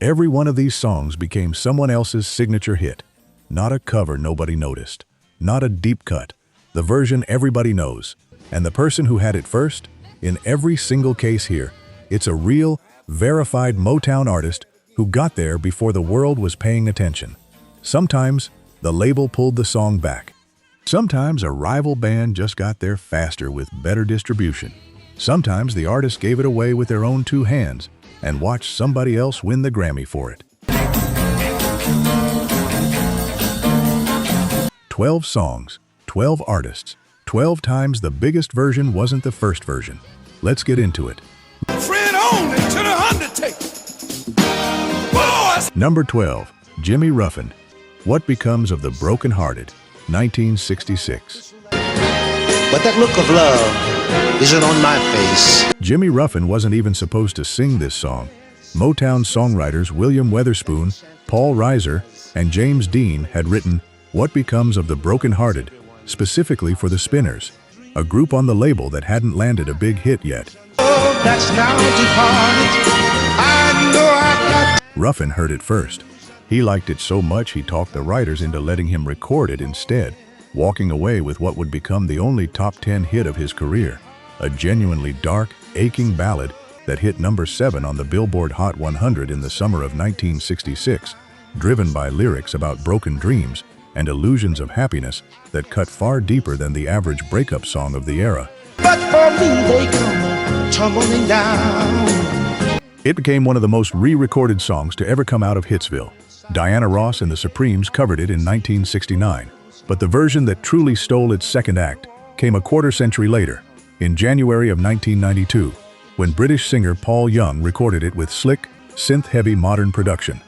Every one of these songs became someone else's signature hit. Not a cover nobody noticed. Not a deep cut. The version everybody knows. And the person who had it first? In every single case here, it's a real, verified Motown artist who got there before the world was paying attention. Sometimes, the label pulled the song back. Sometimes a rival band just got there faster with better distribution. Sometimes the artist gave it away with their own two hands and watched somebody else win the Grammy for it. 12 songs, 12 artists, 12 times the biggest version wasn't the first version. Let's get into it. Friend only to the undertaker. Number 12, Jimmy Ruffin, What Becomes of the Brokenhearted, 1966. But that look of love isn't on my face. Jimmy Ruffin wasn't even supposed to sing this song. Motown songwriters William Weatherspoon, Paul Reiser, and James Dean had written What Becomes of the Brokenhearted specifically for the Spinners, a group on the label that hadn't landed a big hit yet. Oh, that's now departed. I know I've got. Ruffin heard it first. He liked it so much he talked the writers into letting him record it instead, walking away with what would become the only top 10 hit of his career, a genuinely dark, aching ballad that hit number 7 on the Billboard Hot 100 in the summer of 1966, driven by lyrics about broken dreams and illusions of happiness that cut far deeper than the average breakup song of the era. But for me, they come tumbling down. It became one of the most re-recorded songs to ever come out of Hitsville. Diana Ross and the Supremes covered it in 1969, but the version that truly stole its second act came a quarter-century later, in January of 1992, when British singer Paul Young recorded it with slick, synth-heavy modern production.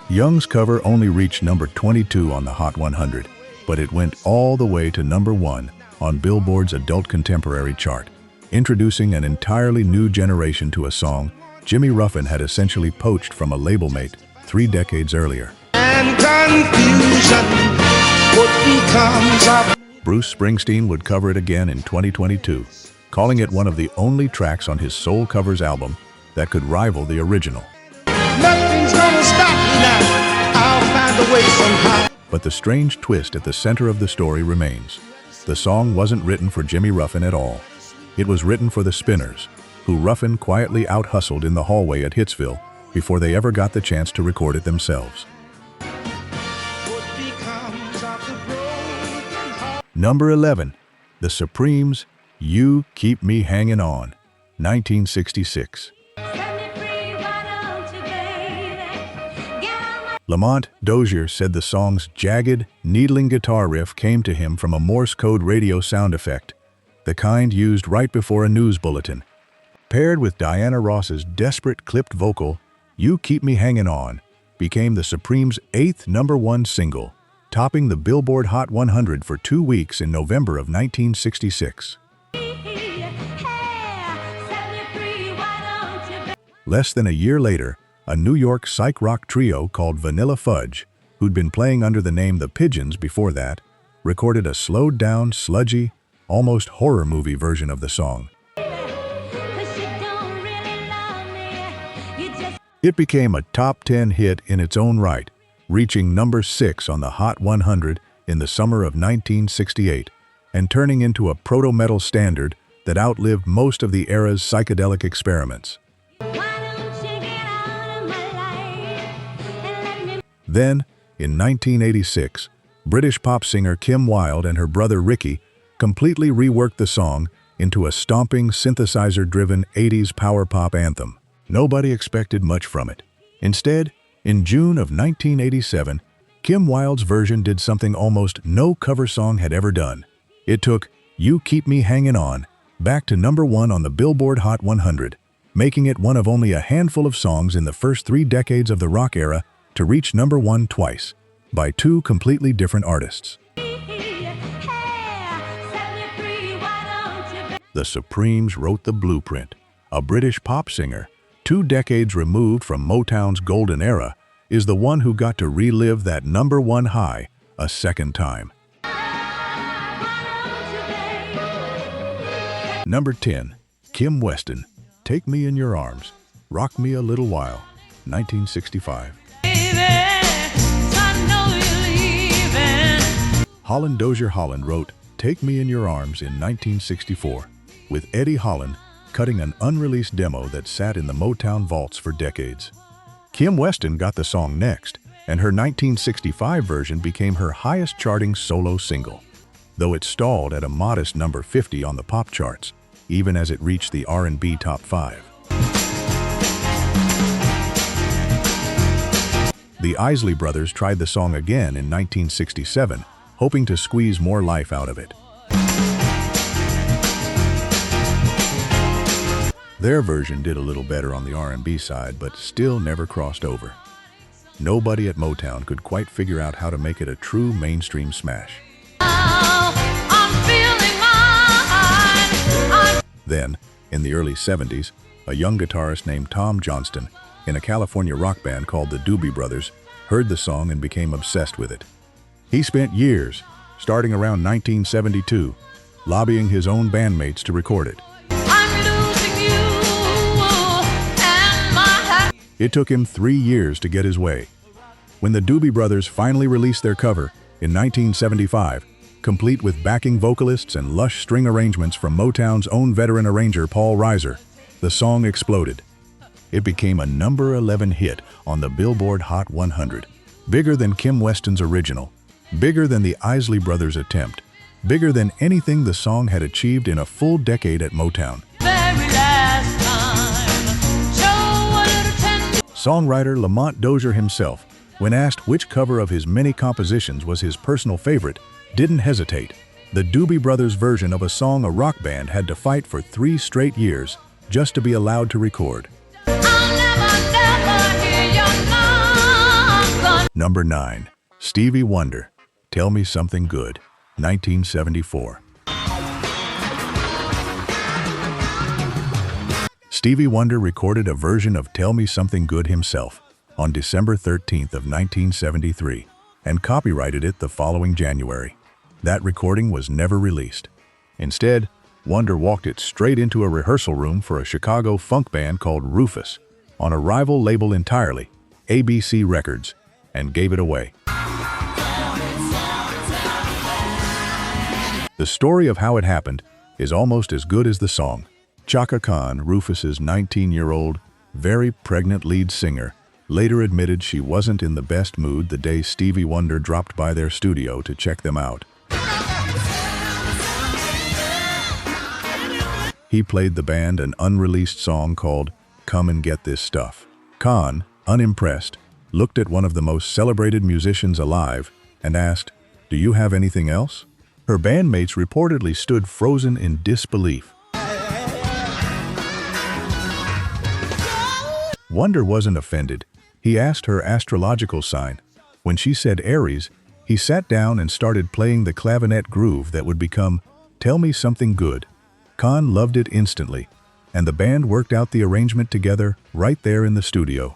Young's cover only reached number 22 on the Hot 100, but it went all the way to number 1 on Billboard's Adult Contemporary chart, introducing an entirely new generation to a song Jimmy Ruffin had essentially poached from a label mate 3 decades earlier. And confusion, what becomes of. Bruce Springsteen would cover it again in 2022, calling it one of the only tracks on his Soul Covers album that could rival the original. Nothing's gonna stop me now. I'll find a way somehow. But the strange twist at the center of the story remains. The song wasn't written for Jimmy Ruffin at all. It was written for the Spinners, who Ruffin quietly out-hustled in the hallway at Hitsville before they ever got the chance to record it themselves. Number 11, The Supremes' You Keep Me Hangin' On, 1966. Lamont Dozier said the song's jagged, needling guitar riff came to him from a Morse code radio sound effect, the kind used right before a news bulletin. Paired with Diana Ross's desperate clipped vocal, You Keep Me Hangin' On became the Supremes' 8th number 1 single, topping the Billboard Hot 100 for 2 weeks in November of 1966. Less than a year later, a New York psych rock trio called Vanilla Fudge, who'd been playing under the name The Pigeons before that, recorded a slowed-down, sludgy, almost horror movie version of the song. It became a top 10 hit in its own right, reaching number 6 on the Hot 100 in the summer of 1968, and turning into a proto-metal standard that outlived most of the era's psychedelic experiments. Then, in 1986, British pop singer Kim Wilde and her brother Ricky completely reworked the song into a stomping, synthesizer-driven 80s power pop anthem. Nobody expected much from it. Instead, in June of 1987, Kim Wilde's version did something almost no cover song had ever done. It took You Keep Me Hangin' On back to number 1 on the Billboard Hot 100, making it one of only a handful of songs in the first 3 decades of the rock era to reach number 1 twice, by 2 completely different artists. The Supremes wrote the blueprint. A British pop singer, 2 decades removed from Motown's golden era, is the one who got to relive that number 1 high a second time. Number 10, Kim Weston, Take Me in Your Arms, Rock Me a Little While, 1965. Holland Dozier Holland wrote Take Me in Your Arms in 1964, with Eddie Holland cutting an unreleased demo that sat in the Motown vaults for decades. Kim Weston got the song next, and her 1965 version became her highest-charting solo single, though it stalled at a modest number 50 on the pop charts, even as it reached the R&B top 5. The Isley brothers tried the song again in 1967, hoping to squeeze more life out of it. Their version did a little better on the R&B side, but still never crossed over. Nobody at Motown could quite figure out how to make it a true mainstream smash. Then, in the early 70s, a young guitarist named Tom Johnston, in a California rock band called the Doobie Brothers, heard the song and became obsessed with it. He spent years, starting around 1972, lobbying his own bandmates to record it. It took him 3 years to get his way. When the Doobie Brothers finally released their cover in 1975, complete with backing vocalists and lush string arrangements from Motown's own veteran arranger Paul Reiser, the song exploded. It became a number 11 hit on the Billboard Hot 100, bigger than Kim Weston's original, bigger than the Isley Brothers' attempt, bigger than anything the song had achieved in a full decade at Motown. Songwriter Lamont Dozier himself, when asked which cover of his many compositions was his personal favorite, didn't hesitate. The Doobie Brothers' version of a song a rock band had to fight for 3 straight years just to be allowed to record. Number 9. Stevie Wonder, Tell Me Something Good, 1974. Stevie Wonder recorded a version of Tell Me Something Good himself on December 13th of 1973 and copyrighted it the following January. That recording was never released. Instead, Wonder walked it straight into a rehearsal room for a Chicago funk band called Rufus on a rival label entirely, ABC Records, and gave it away. The story of how it happened is almost as good as the song. Chaka Khan, Rufus's 19-year-old, very pregnant lead singer, later admitted she wasn't in the best mood the day Stevie Wonder dropped by their studio to check them out. He played the band an unreleased song called Come and Get This Stuff. Khan, unimpressed, looked at one of the most celebrated musicians alive and asked, "Do you have anything else?" Her bandmates reportedly stood frozen in disbelief. Wonder wasn't offended. He asked her astrological sign. When she said Aries, he sat down and started playing the clavinet groove that would become Tell Me Something Good. Khan loved it instantly, and the band worked out the arrangement together right there in the studio.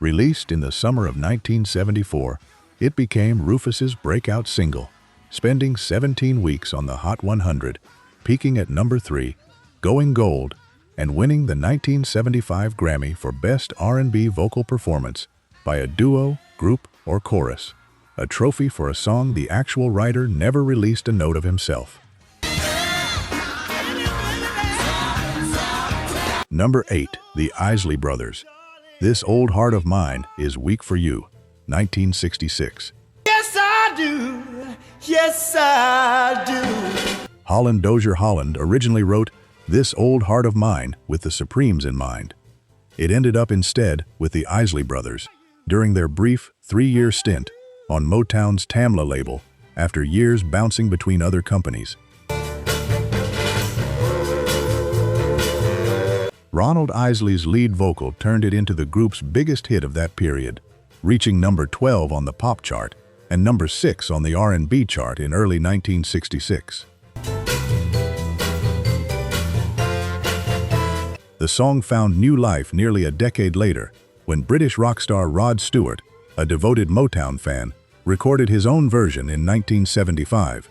Released in the summer of 1974, it became Rufus's breakout single, spending 17 weeks on the Hot 100, peaking at number 3, going gold, and winning the 1975 Grammy for Best R&B Vocal Performance by a duo, group, or chorus, a trophy for a song the actual writer never released a note of himself. Number 8, the Isley Brothers. This Old Heart of Mine Is Weak for You, 1966. Yes, I do. Yes, I do. Holland Dozier Holland originally wrote This Old Heart of Mine with the Supremes in mind. It ended up instead with the Isley Brothers during their brief 3-year stint on Motown's Tamla label after years bouncing between other companies. Ronald Isley's lead vocal turned it into the group's biggest hit of that period, reaching number 12 on the pop chart and number 6 on the R&B chart in early 1966. The song found new life nearly a decade later when British rock star Rod Stewart, a devoted Motown fan, recorded his own version in 1975.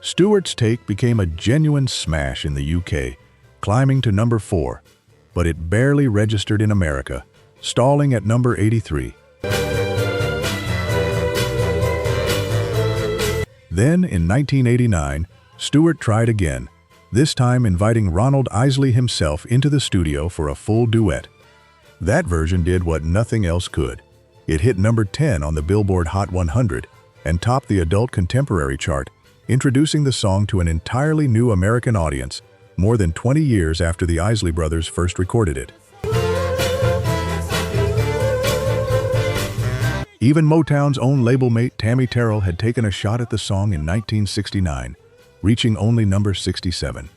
Stewart's take became a genuine smash in the UK, climbing to number 4, but it barely registered in America, stalling at number 83. Then, in 1989, Stewart tried again, this time inviting Ronald Isley himself into the studio for a full duet. That version did what nothing else could. It hit number 10 on the Billboard Hot 100 and topped the adult contemporary chart, introducing the song to an entirely new American audience more than 20 years after the Isley brothers first recorded it. Even Motown's own label mate Tammy Terrell had taken a shot at the song in 1969, reaching only number 67.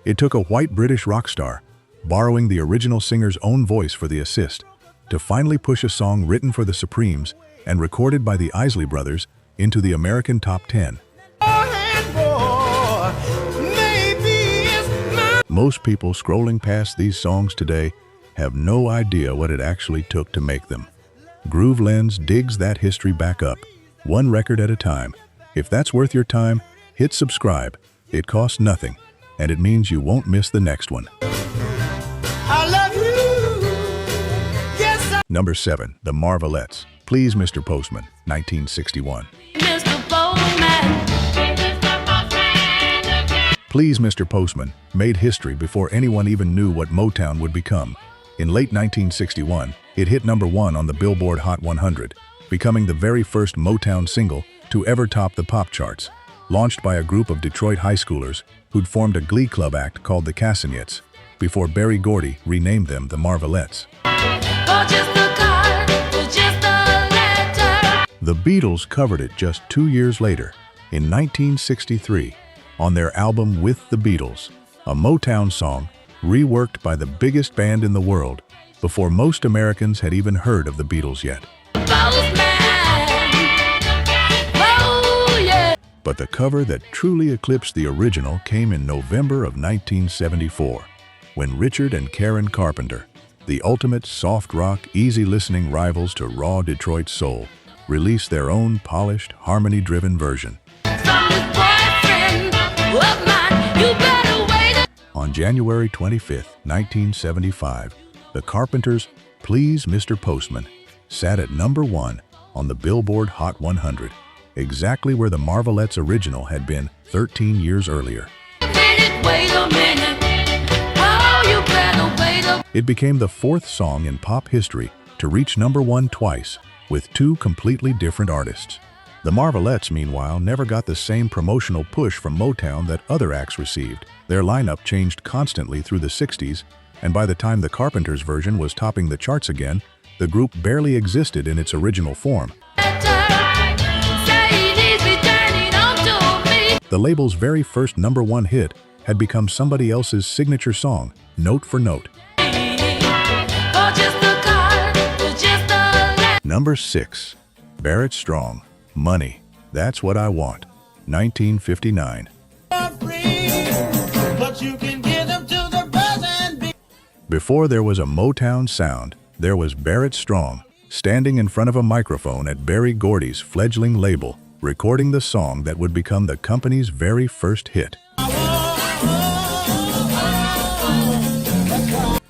It took a white British rock star, borrowing the original singer's own voice for the assist, to finally push a song written for the Supremes and recorded by the Isley brothers into the American top 10. Most people scrolling past these songs today have no idea what it actually took to make them. Groove Lens digs that history back up, one record at a time. If that's worth your time, hit subscribe. It costs nothing, and it means you won't miss the next one. I love you. Yes, Number 7, The Marvelettes, Please Mr. Postman, 1961. Mr. Postman. Please Mr. Postman made history before anyone even knew what Motown would become. In late 1961, it hit number 1 on the Billboard Hot 100, becoming the very first Motown single to ever top the pop charts. Launched by a group of Detroit high schoolers who'd formed a glee club act called the Cassagnettes, before Gordy renamed them the Marvelettes. The Beatles covered it just 2 years later, in 1963, on their album With the Beatles, a Motown song reworked by the biggest band in the world before most Americans had even heard of the Beatles yet. But the cover that truly eclipsed the original came in November of 1974, when Richard and Karen Carpenter, the ultimate soft rock, easy-listening rivals to raw Detroit soul, released their own polished, harmony-driven version. On January 25, 1975, the Carpenters' Please Mr. Postman sat at number 1 on the Billboard Hot 100, exactly where the Marvelettes' original had been 13 years earlier. It became the 4th song in pop history to reach number 1 twice, with 2 completely different artists. The Marvelettes, meanwhile, never got the same promotional push from Motown that other acts received. Their lineup changed constantly through the 60s, and by the time the Carpenters' version was topping the charts again, the group barely existed in its original form. The label's very first number 1 hit had become somebody else's signature song, note for note. Number 6, Barrett Strong, Money, That's What I Want, 1959. Before there was a Motown sound, there was Barrett Strong, standing in front of a microphone at Berry Gordy's fledgling label, recording the song that would become the company's very first hit.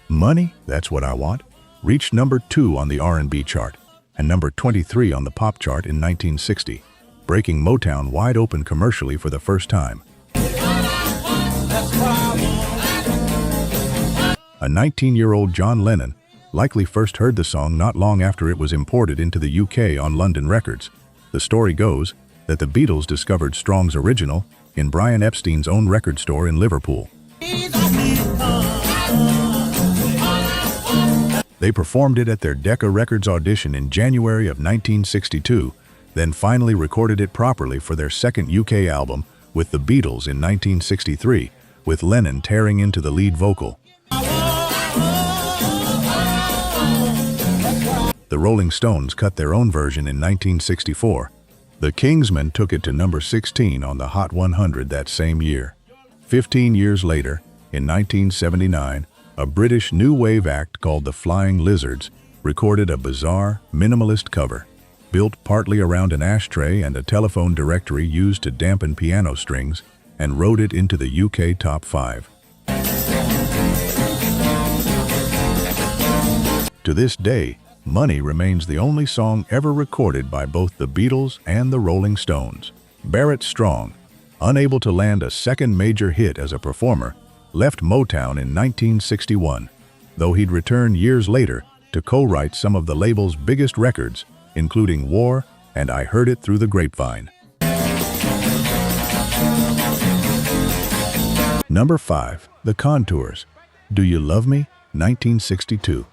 Money, That's What I Want, reached number 2 on the R&B chart and number 23 on the pop chart in 1960, breaking Motown wide open commercially for the first time. A 19-year-old John Lennon likely first heard the song not long after it was imported into the UK on London Records. The story goes that the Beatles discovered Strong's original in Brian Epstein's own record store in Liverpool. They performed it at their Decca Records audition in January of 1962, then finally recorded it properly for their second UK album with the Beatles in 1963, with Lennon tearing into the lead vocal. The Rolling Stones cut their own version in 1964. The Kingsmen took it to number 16 on the Hot 100 that same year. 15 years later, in 1979, a British new wave act called the Flying Lizards recorded a bizarre, minimalist cover, built partly around an ashtray and a telephone directory used to dampen piano strings, and rode it into the UK top 5. To this day, Money remains the only song ever recorded by both the Beatles and the Rolling Stones. Barrett Strong, unable to land a second major hit as a performer, left Motown in 1961, though he'd return years later to co-write some of the label's biggest records, including War and I Heard It Through the Grapevine. Number 5. The Contours, Do You Love Me? 1962.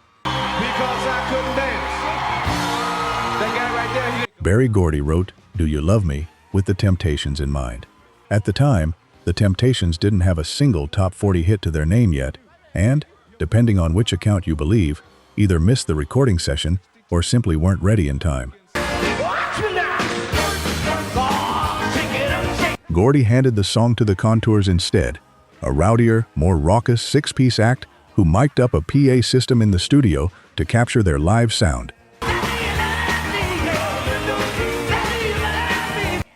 Barry Gordy wrote Do You Love Me with the Temptations in mind. At the time, the Temptations didn't have a single top 40 hit to their name yet, and, depending on which account you believe, either missed the recording session or simply weren't ready in time. Gordy handed the song to the Contours instead, a rowdier, more raucous six-piece act who mic'd up a PA system in the studio to capture their live sound.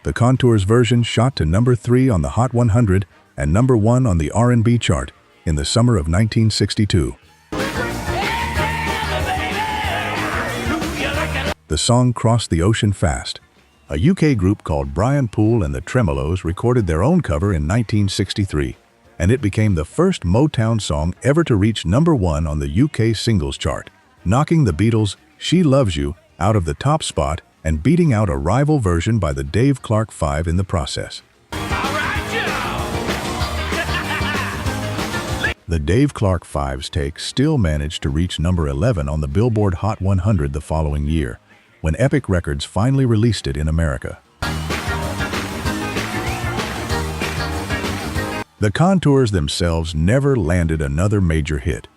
The Contours version shot to number 3 on the Hot 100 and number 1 on the R&B chart in the summer of 1962. The song crossed the ocean fast. A UK group called Brian Poole and the Tremolos recorded their own cover in 1963, and it became the first Motown song ever to reach number 1 on the UK singles chart, knocking the Beatles' She Loves You out of the top spot and beating out a rival version by the Dave Clark 5 in the process. The Dave Clark 5's take still managed to reach number 11 on the Billboard Hot 100 the following year, when Epic Records finally released it in America. The Contours themselves never landed another major hit.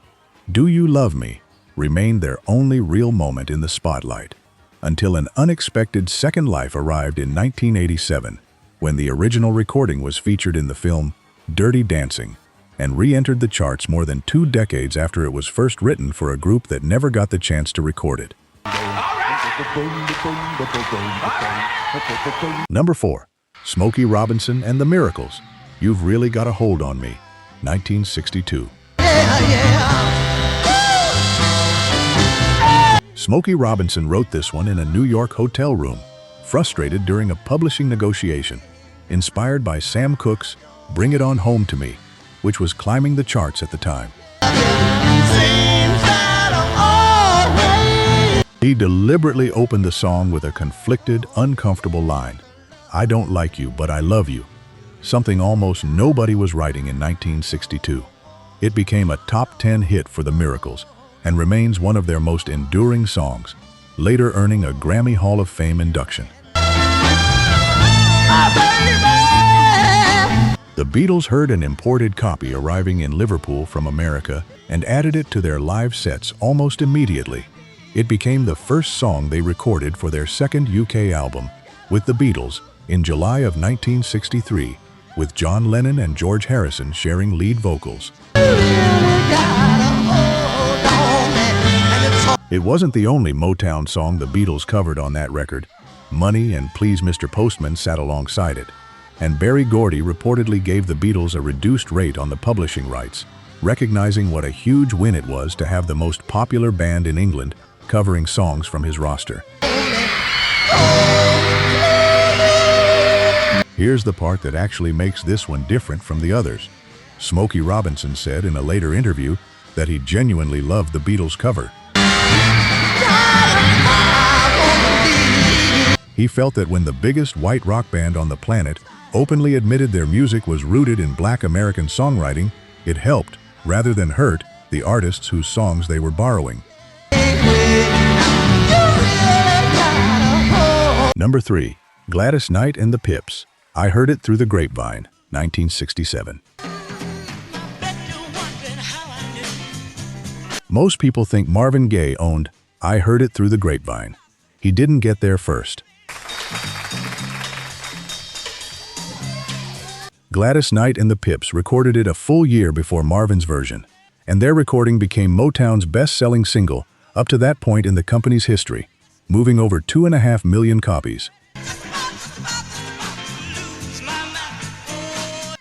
Do You Love Me remained their only real moment in the spotlight, until an unexpected second life arrived in 1987, when the original recording was featured in the film Dirty Dancing, and re-entered the charts more than 2 decades after it was first written for a group that never got the chance to record it. Number 4. Smokey Robinson and the Miracles, You've Really Got a Hold on Me, 1962. Smokey Robinson wrote this one in a New York hotel room, frustrated during a publishing negotiation, inspired by Sam Cooke's Bring It On Home to Me, which was climbing the charts at the time. He deliberately opened the song with a conflicted, uncomfortable line, I don't like you, but I love you, something almost nobody was writing in 1962. It became a top 10 hit for the Miracles, and remains one of their most enduring songs, later earning a Grammy Hall of Fame induction. The Beatles heard an imported copy arriving in Liverpool from America and added it to their live sets almost immediately. It became the first song they recorded for their second UK album, with the Beatles, in July of 1963, with John Lennon and George Harrison sharing lead vocals. It wasn't the only Motown song the Beatles covered on that record. Money and Please Mr. Postman sat alongside it, and Barry Gordy reportedly gave the Beatles a reduced rate on the publishing rights, recognizing what a huge win it was to have the most popular band in England covering songs from his roster. Here's the part that actually makes this one different from the others. Smokey Robinson said in a later interview that he genuinely loved the Beatles cover. He felt that when the biggest white rock band on the planet openly admitted their music was rooted in Black American songwriting, it helped, rather than hurt, the artists whose songs they were borrowing. Number 3. Gladys Knight and the Pips, I Heard It Through the Grapevine, 1967. Most people think Marvin Gaye owned I Heard It Through the Grapevine. He didn't get there first. Gladys Knight and the Pips recorded it a full year before Marvin's version, and their recording became Motown's best-selling single up to that point in the company's history, moving over 2.5 million copies.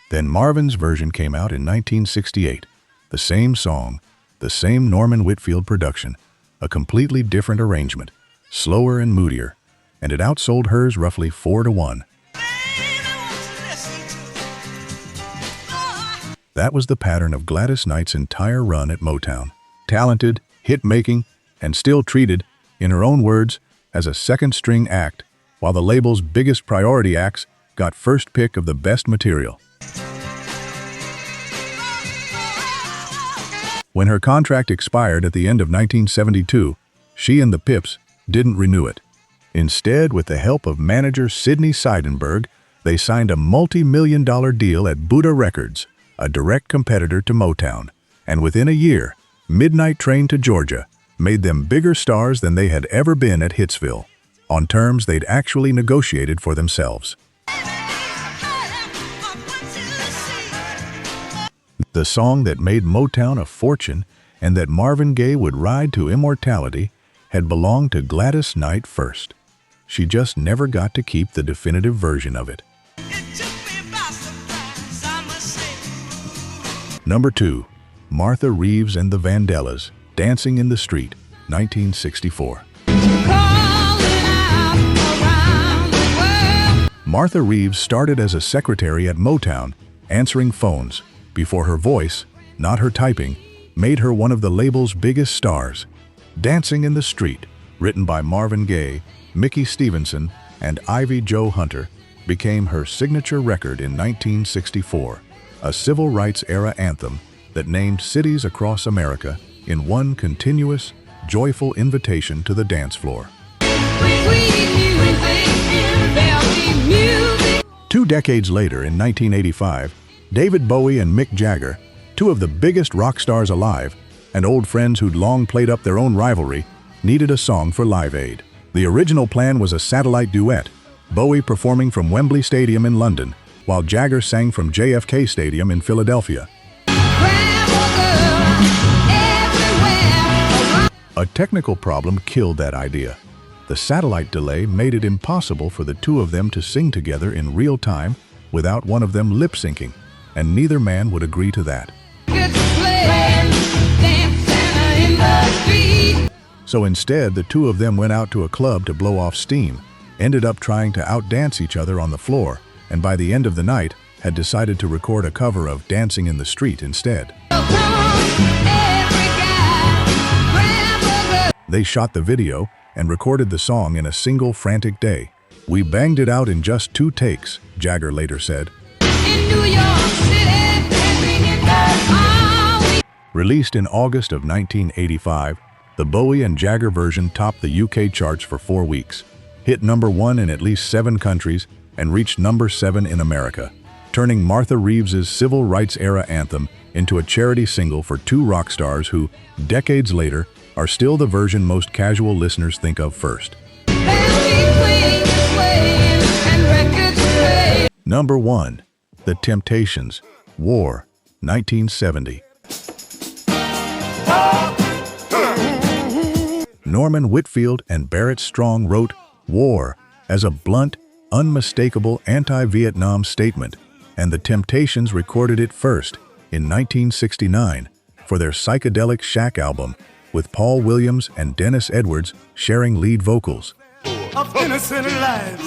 Then Marvin's version came out in 1968. The same song, the same Norman Whitfield production, a completely different arrangement, slower and moodier, and it outsold hers roughly 4-1. That was the pattern of Gladys Knight's entire run at Motown. Talented, hit-making, and still treated, in her own words, as a second-string act, while the label's biggest priority acts got first pick of the best material. When her contract expired at the end of 1972, she and the Pips didn't renew it. Instead, with the help of manager Sidney Seidenberg, they signed a multi-million-dollar deal at Buddha Records, a direct competitor to Motown, and within a year, Midnight Train to Georgia made them bigger stars than they had ever been at Hitsville, on terms they'd actually negotiated for themselves. The song that made Motown a fortune and that Marvin Gaye would ride to immortality had belonged to Gladys Knight first. She just never got to keep the definitive version of it. Number 2. Martha Reeves and the Vandellas, Dancing in the Street, 1964. Martha Reeves started as a secretary at Motown, answering phones, before her voice, not her typing, made her one of the label's biggest stars. Dancing in the Street, written by Marvin Gaye, Mickey Stevenson, and Ivy Jo Hunter, became her signature record in 1964, a civil rights era anthem that named cities across America in one continuous, joyful invitation to the dance floor. 2 decades later, in 1985, David Bowie and Mick Jagger, two of the biggest rock stars alive, and old friends who'd long played up their own rivalry, needed a song for Live Aid. The original plan was a satellite duet, Bowie performing from Wembley Stadium in London, while Jagger sang from JFK Stadium in Philadelphia. A technical problem killed that idea. The satellite delay made it impossible for the two of them to sing together in real time without one of them lip-syncing, and neither man would agree to that. So instead, the two of them went out to a club to blow off steam, ended up trying to outdance each other on the floor, and by the end of the night, had decided to record a cover of Dancing in the Street instead. They shot the video and recorded the song in a single frantic day. "We banged it out in just 2 takes," Jagger later said. Released in August of 1985, the Bowie and Jagger version topped the UK charts for 4 weeks, hit number 1 in at least 7 countries, and reached number 7 in America, turning Martha Reeves's civil rights era anthem into a charity single for 2 rock stars who, decades later, are still the version most casual listeners think of first. Number 1. The Temptations, War, 1970. Norman Whitfield and Barrett Strong wrote War as a blunt, unmistakable anti-Vietnam statement, and the Temptations recorded it first in 1969 for their psychedelic Shack album, with Paul Williams and Dennis Edwards sharing lead vocals. Of innocent lives.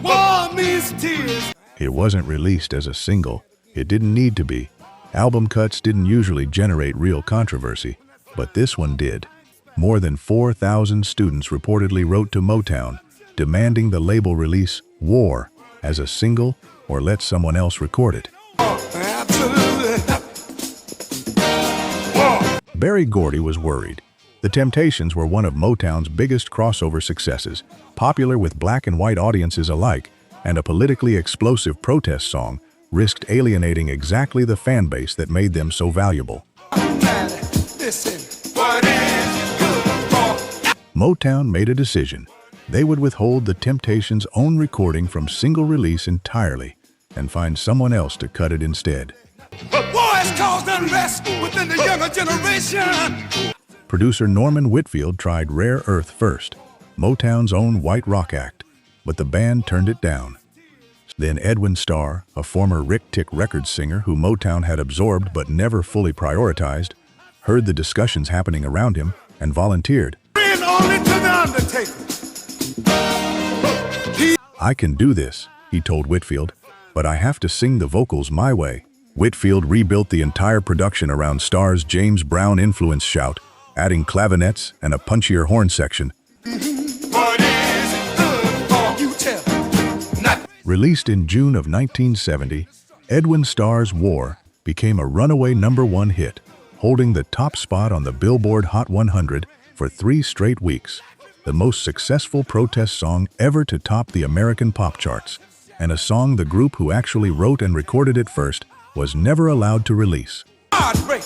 War means tears. It wasn't released as a single. It didn't need to be. Album cuts didn't usually generate real controversy, but this one did. More than 4,000 students reportedly wrote to Motown, demanding the label release War as a single or let someone else record it. Berry Gordy was worried. The Temptations were one of Motown's biggest crossover successes, popular with black and white audiences alike, and a politically explosive protest song risked alienating exactly the fan base that made them so valuable. Motown made a decision. They would withhold the Temptations' own recording from single release entirely and find someone else to cut it instead. But war has caused unrest within the younger generation. Producer Norman Whitfield tried Rare Earth first, Motown's own white rock act, but the band turned it down. Then Edwin Starr, a former Rick Tick Records singer who Motown had absorbed but never fully prioritized, heard the discussions happening around him and volunteered. Friend only to the undertaker. "I can do this," he told Whitfield, "but I have to sing the vocals my way." Whitfield rebuilt the entire production around Starr's James Brown influence shout, adding clavinets and a punchier horn section. What is it good for? You tell. Not Released in June of 1970, Edwin Starr's War became a runaway #1 hit, holding the top spot on the Billboard Hot 100 for 3 straight weeks, the most successful protest song ever to top the American pop charts, and a song the group who actually wrote and recorded it first was never allowed to release. heartbreak.